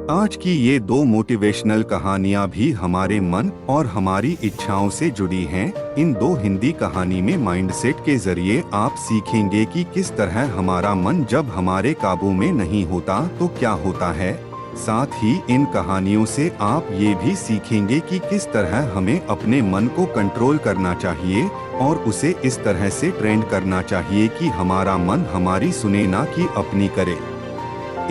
आज की ये दो मोटिवेशनल कहानियाँ भी हमारे मन और हमारी इच्छाओं से जुड़ी हैं। इन दो हिंदी कहानी में माइंडसेट के जरिए आप सीखेंगे कि किस तरह हमारा मन जब हमारे काबू में नहीं होता तो क्या होता है। साथ ही इन कहानियों से आप ये भी सीखेंगे कि किस तरह हमें अपने मन को कंट्रोल करना चाहिए और उसे इस तरह से ट्रेन करना चाहिए कि हमारा मन हमारी सुने ना कि अपनी करे।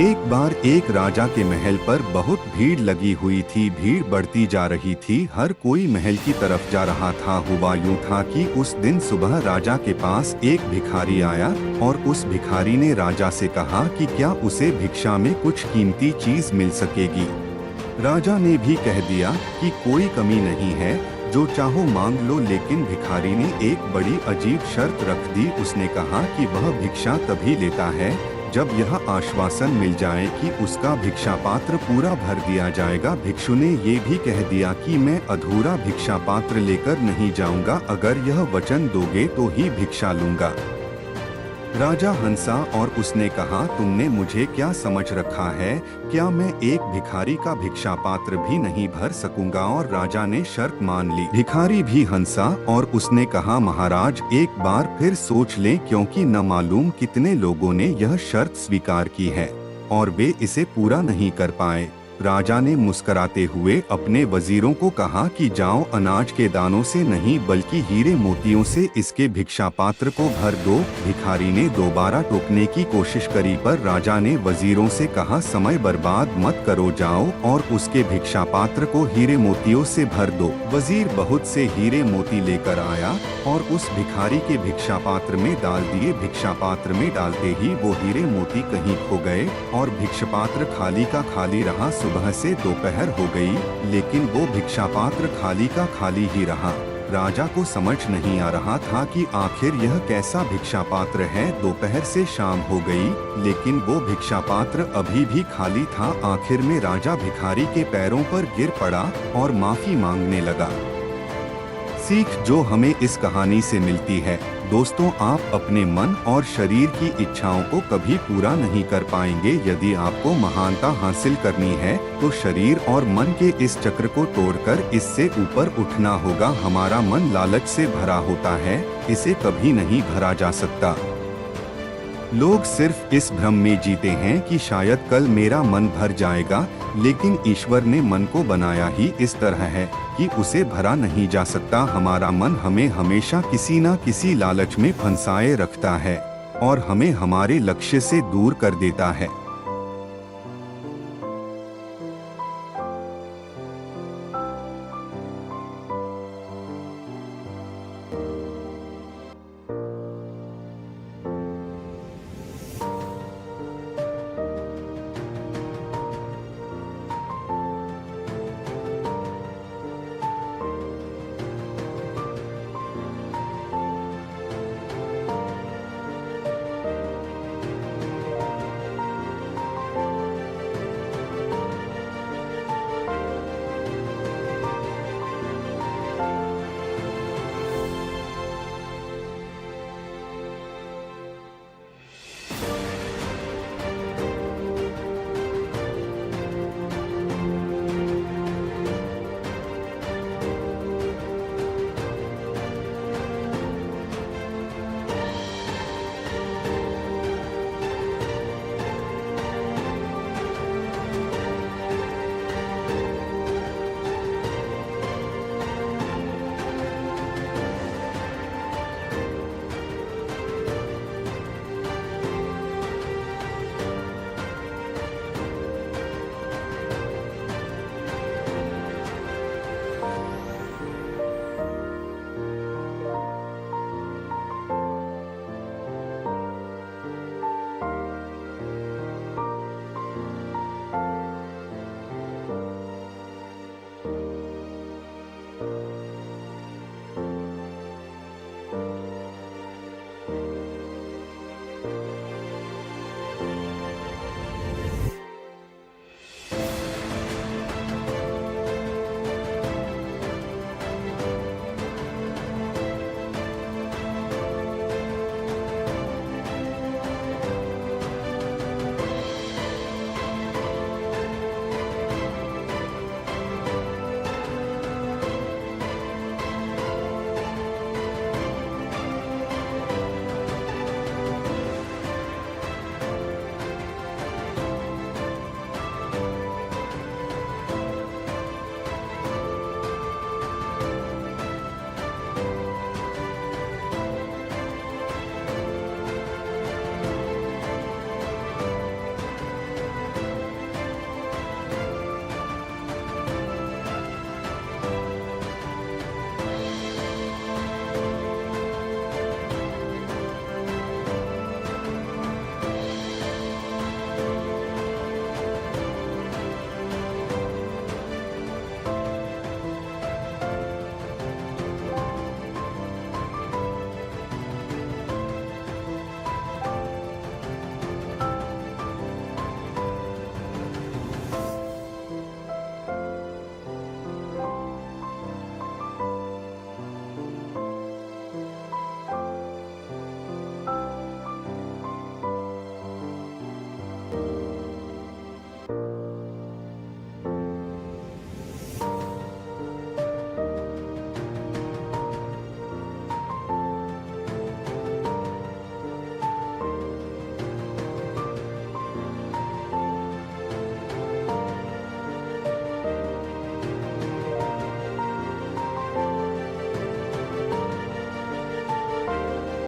एक बार एक राजा के महल पर बहुत भीड़ लगी हुई थी। भीड़ बढ़ती जा रही थी, हर कोई महल की तरफ जा रहा था। हुआ यूं था कि उस दिन सुबह राजा के पास एक भिखारी आया और उस भिखारी ने राजा से कहा कि क्या उसे भिक्षा में कुछ कीमती चीज मिल सकेगी। राजा ने भी कह दिया कि कोई कमी नहीं है, जो चाहो मांग लो। लेकिन भिखारी ने एक बड़ी अजीब शर्त रख दी। उसने कहा कि वह भिक्षा तभी लेता है जब यह आश्वासन मिल जाए कि उसका भिक्षा पात्र पूरा भर दिया जाएगा। भिक्षु ने ये भी कह दिया कि मैं अधूरा भिक्षा पात्र लेकर नहीं जाऊंगा, अगर यह वचन दोगे तो ही भिक्षा लूंगा। राजा हंसा और उसने कहा, तुमने मुझे क्या समझ रखा है? क्या मैं एक भिखारी का भिक्षा पात्र भी नहीं भर सकूंगा? और राजा ने शर्त मान ली। भिखारी भी हंसा और उसने कहा, महाराज एक बार फिर सोच लें, क्योंकि न मालूम कितने लोगों ने यह शर्त स्वीकार की है और वे इसे पूरा नहीं कर पाए। राजा ने मुस्कुराते हुए अपने वजीरों को कहा कि जाओ, अनाज के दानों से नहीं बल्कि हीरे मोतियों से इसके भिक्षा पात्र को भर दो। भिखारी ने दोबारा टोकने की कोशिश करी, पर राजा ने वजीरों से कहा, समय बर्बाद मत करो, जाओ और उसके भिक्षा पात्र को हीरे मोतियों से भर दो। वजीर बहुत से हीरे मोती लेकर आया और उस भिखारी के भिक्षा पात्र में डाल दिए। भिक्षा पात्र में डालते ही वो हीरे मोती कहीं खो गए और भिक्षा पात्र खाली का खाली रहा। सुबह से दोपहर हो गई, लेकिन वो भिक्षा पात्र खाली का खाली ही रहा। राजा को समझ नहीं आ रहा था कि आखिर यह कैसा भिक्षा पात्र है। दोपहर से शाम हो गई, लेकिन वो भिक्षा पात्र अभी भी खाली था। आखिर में राजा भिखारी के पैरों पर गिर पड़ा और माफी मांगने लगा। सीख जो हमें इस कहानी से मिलती है, दोस्तों, आप अपने मन और शरीर की इच्छाओं को कभी पूरा नहीं कर पाएंगे। यदि आपको महानता हासिल करनी है तो शरीर और मन के इस चक्र को तोड़कर इससे ऊपर उठना होगा। हमारा मन लालच से भरा होता है, इसे कभी नहीं भरा जा सकता। लोग सिर्फ इस भ्रम में जीते हैं कि शायद कल मेरा मन भर जाएगा, लेकिन ईश्वर ने मन को बनाया ही इस तरह है कि उसे भरा नहीं जा सकता। हमारा मन हमें हमेशा किसी न किसी लालच में फंसाए रखता है और हमें हमारे लक्ष्य से दूर कर देता है।